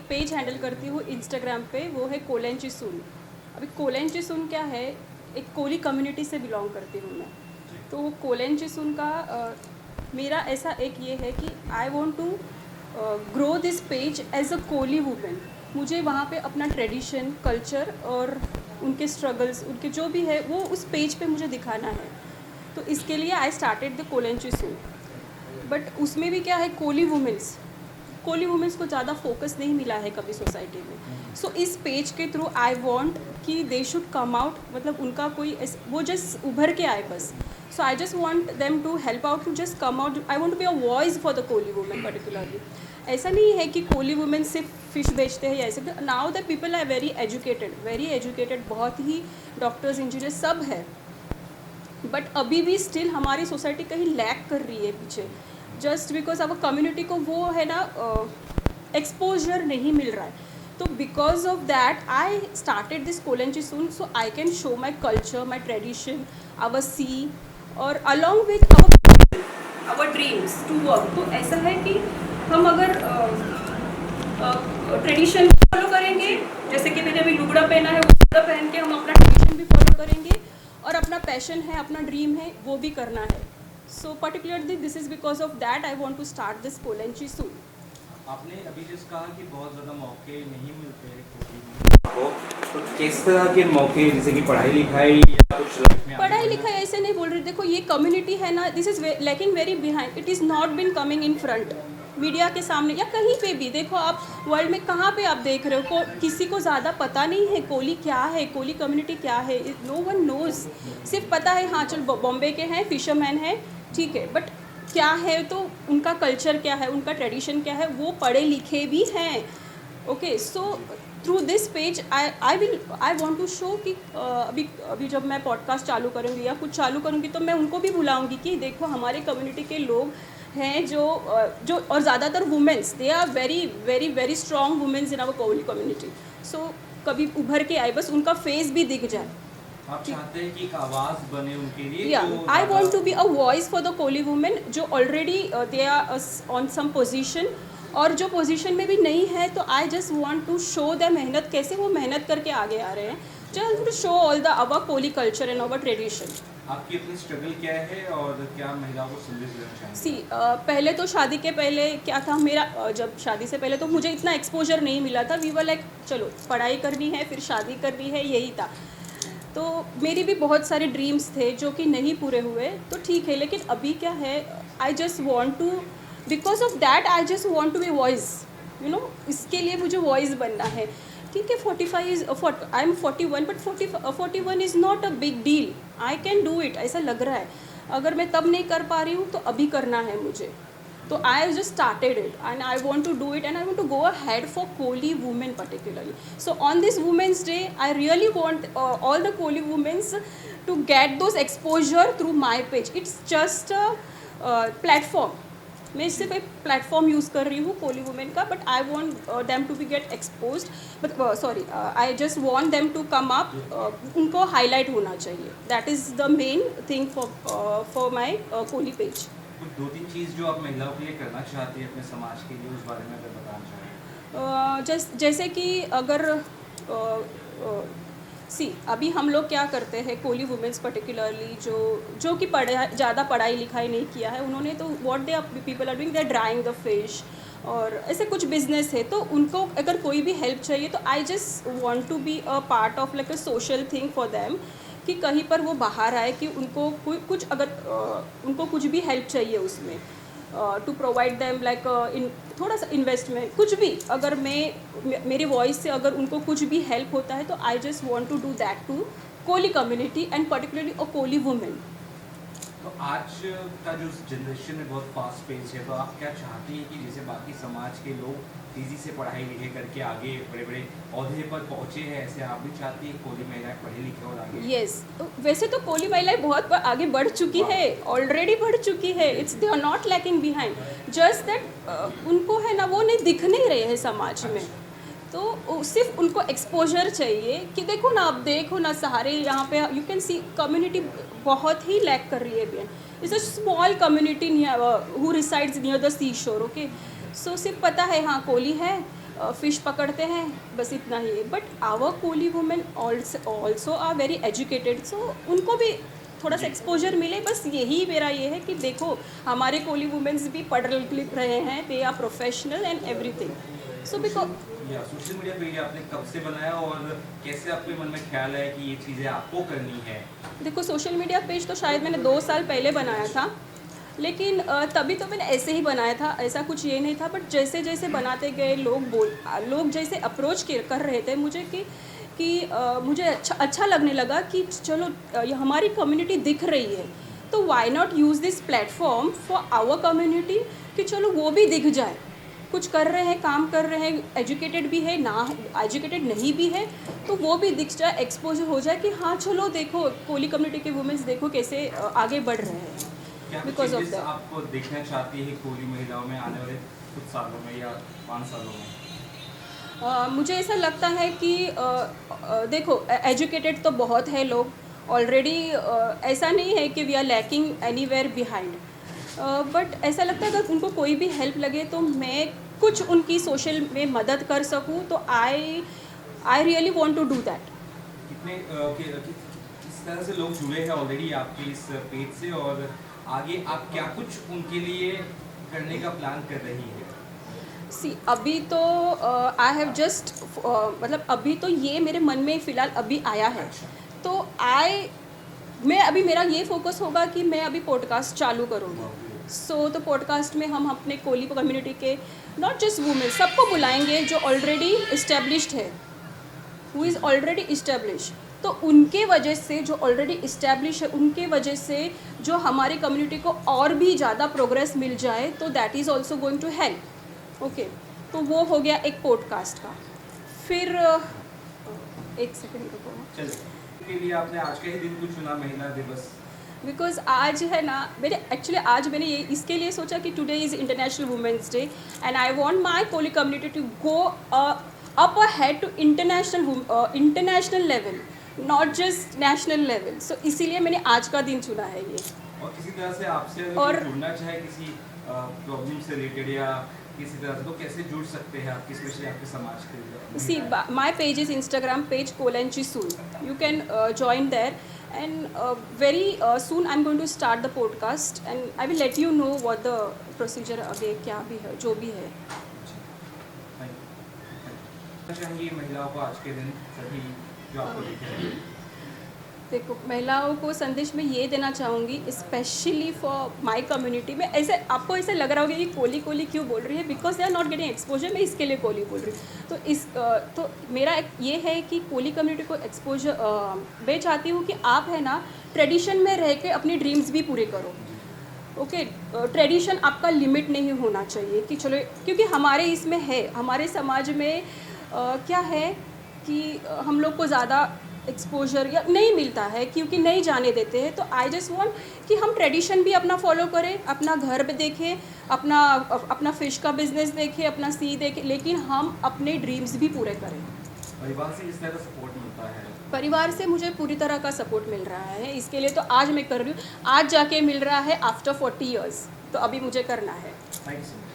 Page handle करती हूँ Instagram पे, वो है कोलन चिसुन। अभी कोलन चिसुन क्या है, एक कोली कम्युनिटी से बिलोंग करती हूँ मैं। तो वो कोलन चिसुन का मेरा ऐसा एक ये है कि I want to grow this page as a Koli women. मुझे वहाँ पे अपना ट्रेडिशन, कल्चर और उनके स्ट्रगल्स, उनके जो भी है वो उस पेज पे मुझे दिखाना है। तो इसके लिए आई स्टार्टेड द कोलन चिसुन। बट उसमें भी क्या है, कोली वुमेंस को ज़्यादा फोकस नहीं मिला है कभी सोसाइटी में। सो इस पेज के थ्रू आई वांट कि दे शुड कम आउट, मतलब उनका कोई वो जस्ट उभर के आए बस। So I just want them to help out, to just come out. I want to be a voice for the Koli women particularly. ऐसा नहीं है कि कोली वुमेन सिर्फ फिश बेचते हैं या ऐसे। Now the people are very educated, बहुत ही डॉक्टर्स, इंजीनियर सब है। बट अभी भी स्टिल हमारी सोसाइटी कहीं लैक कर रही है पीछे, जस्ट बिकॉज अब कम्युनिटी को वो है ना एक्सपोजर नहीं मिल रहा है। तो because of that I started this कोलन चिसुन, so I can show my culture, my tradition, our sea, और along with our dreams to work. तो ऐसा है कि हम अगर ट्रेडिशन फॉलो करेंगे, जैसे कि मैंने अभी लुगड़ा पहना है, वो लुगड़ा पहन के हम अपना ट्रेडिशन भी फॉलो करेंगे, और अपना पैशन है, अपना ड्रीम है, वो भी करना है। So particularly this is because of that I want to start this कोलन चिसुन। आपने अभी जिस कहा कि बहुत ज़्यादा मौके नहीं मिलते हैं को, तो किस तरह के मौके, जैसे कि पढ़ाई लिखाई या कुछ लाइफ में? पढ़ाई लिखाई ऐसे नहीं बोल रही, देखो ये कम्युनिटी है ना, this is lacking very behind. It is not been coming in front media के सामने या कहीं पे भी। देखो आप वर्ल्ड में कहाँ पे आप देख रहे हो, किसी को ज़्यादा पता नहीं है कोली क्या है, कोली कम्युनिटी क्या है। No one knows. सिर्फ पता है हाँ चल बॉम्बे के हैं, फिशरमैन है, ठीक है, बट क्या है, तो उनका कल्चर क्या है, उनका ट्रेडिशन क्या है, वो पढ़े लिखे भी हैं। Okay, so through this page I want to show कि अभी जब मैं पॉडकास्ट चालू करूँगी या कुछ चालू करूँगी, तो मैं उनको भी बुलाऊँगी कि देखो हमारे कम्युनिटी के लोग हैं जो और ज़्यादातर womens, they are very very very strong womens in our Koli community. So कभी उभर के आए, बस उनका फेस भी दिख जाए। आप चाहते हैं कि एक आवाज़ बने उनके लिए? या I want to be a voice for the Koli women जो already they are on some position, और जो पोजीशन में भी नहीं है, तो I just want to show the मेहनत, कैसे वो मेहनत करके आगे आ रहे हैं। Just to show all the our Koli culture and our tradition. आपकी अपनी स्ट्रगल क्या है और क्या महिलाओं को संदेश देना चाहेंगे? सी पहले तो शादी के पहले क्या था मेरा, जब शादी से पहले तो मुझे इतना एक्सपोजर नहीं मिला था। वी वर लाइक चलो पढ़ाई करनी है, फिर शादी करनी है, यही था। तो मेरी भी बहुत सारे ड्रीम्स थे जो कि नहीं पूरे हुए, तो ठीक है। लेकिन अभी क्या है, I just want to, because of that I just want to be voice, you know, इसके लिए मुझे वॉइस बनना है। ठीक है, 45 is I am 41, but 41 is not a big deal, I can do it, ऐसा लग रहा है। अगर मैं तब नहीं कर पा रही हूँ तो अभी करना है मुझे। तो I just started it and I want to do it and I want to go ahead for Koli women particularly. So on this women's day I really want all the Koli women's to get those exposure through my page. It's just a platform. मैं सिर्फ एक platform use कर रही हूँ Koli women का, but I want them to be get expose, but sorry I just want them to come up, उनको highlight होना चाहिए। That is the main thing for my Koli page. कुछ 2-3 चीज़ जो आप महिलाओं के लिए करना चाहती हैं अपने समाज के लिए, उस बारे में अगर बताना चाहें? जैसे कि अगर अभी हम लोग क्या करते हैं, कोली वुमेन्स पर्टिकुलरली जो कि ज़्यादा पढ़ाई लिखाई नहीं किया है, उन्होंने तो what they people are doing, they are drawing the fish, और ऐसे कुछ बिजनेस है। तो उनको अगर कोई भी हेल्प चाहिए, तो I just want to be a part of like a social thing for them, कि कहीं पर वो बाहर आए, कि उनको कुछ अगर उनको कुछ भी हेल्प चाहिए उसमें, to provide them like in थोड़ा सा इन्वेस्टमेंट, कुछ भी। अगर मेरी वॉइस से अगर उनको कुछ भी हेल्प होता है, तो I just want to do that to Koli community and particularly a Koli women. तो आज का जो जनरेशन है बहुत फास्ट पेस है, तो आप क्या चाहती हैं कि जैसे बाकी समाज के लोग तेज़ी से पढ़ाई लिखे करके आगे बड़े बड़े ओहदे पर पहुँचे हैं, ऐसे आप भी चाहती हैं कोली महिलाएं पढ़े लिखे और आगे? यस, वैसे तो कोली महिलाएं बहुत आगे बढ़ चुकी है, ऑलरेडी बढ़ चुकी है। It's they are not lacking behind, just that उनको है ना, वो नहीं दिख नहीं रहे हैं समाज में। तो सिर्फ उनको एक्सपोजर चाहिए कि देखो ना, आप देखो ना, सहारे यहाँ पे यू कैन सी कम्युनिटी बहुत ही लैक कर रही है। It's a small community who resides near the sea shore. Okay, सो सिर्फ पता है हाँ कोली है, फिश पकड़ते हैं, बस इतना ही है। But our Koli women also are very educated, so उनको भी थोड़ा सा एक्सपोजर मिले, बस यही मेरा ये है कि देखो हमारे कोली वुमेन्स भी पढ़ लिख रहे हैं, they are professional and everything. So because या सोशल मीडिया पेज आपने कब से बनाया और कैसे आपके मन में ख्याल है कि ये चीज़ें आपको करनी है? देखो सोशल मीडिया पेज तो शायद मैंने 2 साल पहले बनाया था, लेकिन तभी तो मैंने ऐसे ही बनाया था, ऐसा कुछ ये नहीं था। बट जैसे जैसे बनाते गए लोग जैसे अप्रोच कर रहे थे मुझे कि मुझे अच्छा लगने लगा कि चलो ये हमारी कम्युनिटी दिख रही है, तो why not use this platform for our community, कि चलो वो भी दिख जाए, कुछ कर रहे हैं, काम कर रहे हैं, एजुकेटेड भी है ना, एजुकेटेड नहीं भी है, तो वो भी दिख जाए, एक्सपोजर हो जाए कि हाँ चलो देखो कोली कम्युनिटी के वुमेन्स देखो कैसे आगे बढ़ रहे हैं। क्या Because of चेंजेस that. आप देखना चाहती है कोली महिलाओं में आने वाले कुछ सालों में या 5 सालों में? मुझे ऐसा लगता है कि देखो एजुकेटेड तो बहुत है लोग ऑलरेडी, ऐसा नहीं है कि we are lacking anywhere behind, but ऐसा लगता है अगर उनको कोई भी हेल्प लगे तो मैं कुछ उनकी सोशल में मदद कर सकूं, तो I really want to do that. कितने किस तरह से लोग जुड़े हैं ऑलरेडी आपके इस पेज से, और आगे आप क्या कुछ उनके लिए करने का प्लान कर रही है? सी अभी तो आई हैव जस्ट मतलब अभी तो ये मेरे मन में फ़िलहाल अभी आया है, तो मैं अभी मेरा ये फोकस होगा कि मैं अभी पॉडकास्ट चालू करूँगी। सो तो पॉडकास्ट में हम अपने कोली कम्युनिटी के नॉट जस्ट वुमेन सबको बुलाएंगे जो ऑलरेडी इस्टेब्लिश्ड है, हु इज़ ऑलरेडी इस्टेब्लिश, तो उनके वजह से जो ऑलरेडी इस्टेब्लिश है उनके वजह से जो हमारी कम्युनिटी को और भी ज़्यादा प्रोग्रेस मिल जाए, तो that is also going to help. Okay, तो वो हो गया एक पॉडकास्ट का। फिर एक सेकेंड रुको, चलिए, के लिए आपने आज का ही दिन को चुना, महिला दिवस? बिकॉज आज है ना, मैंने ये इसके लिए सोचा कि today is international women's day and I want my Koli community to go up ahead to international level, not just national level. So इसीलिए मैंने आज का दिन चुना है ये। और किसी तरह से आपसे और अगर जुड़ना चाहे किसी प्रॉब्लम से रिलेटेड या किसी तरह से, तो कैसे जुड़ सकते हैं आपकी, स्पेशली आपके समाज के लिए? See, my page is Instagram page Kolenchi Soon. You can join there, and very soon I'm going to start the podcast, and I will let you know what the procedure आगे क्या भी है, जो भी है। चाहिए महिलाओं को आज के दिन सभी जो आपको दिख रहे हैं? देखो महिलाओं को संदेश में ये देना चाहूँगी, स्पेशली फॉर माय कम्युनिटी में, ऐसे आपको ऐसे लग रहा होगा कि कोली कोली क्यों बोल रही है, because they are not getting exposure, मैं इसके लिए कोली बोल रही हूँ। तो मेरा ये है कि कोली कम्युनिटी को एक्सपोजर मैं चाहती हूँ कि आप है ना ट्रेडिशन में रह के अपनी ड्रीम्स भी पूरे करो। ओके, ट्रेडिशन आपका लिमिट नहीं होना चाहिए कि चलो, क्योंकि हमारे इसमें है, हमारे समाज में क्या है कि हम लोग को ज़्यादा एक्सपोजर या नहीं मिलता है क्योंकि नहीं जाने देते हैं। तो आई जस्ट वांट कि हम ट्रेडिशन भी अपना फॉलो करें, अपना घर पे देखें, अपना फ़िश का बिजनेस देखें, अपना सी देखें, लेकिन हम अपने ड्रीम्स भी पूरे करें। परिवार से किस तरह का सपोर्ट मिलता है? परिवार से मुझे पूरी तरह का सपोर्ट मिल रहा है, इसके लिए तो आज मैं कर रही हूँ, आज जाके मिल रहा है आफ्टर 40 ईयर्स, तो अभी मुझे करना है। Thank you so much.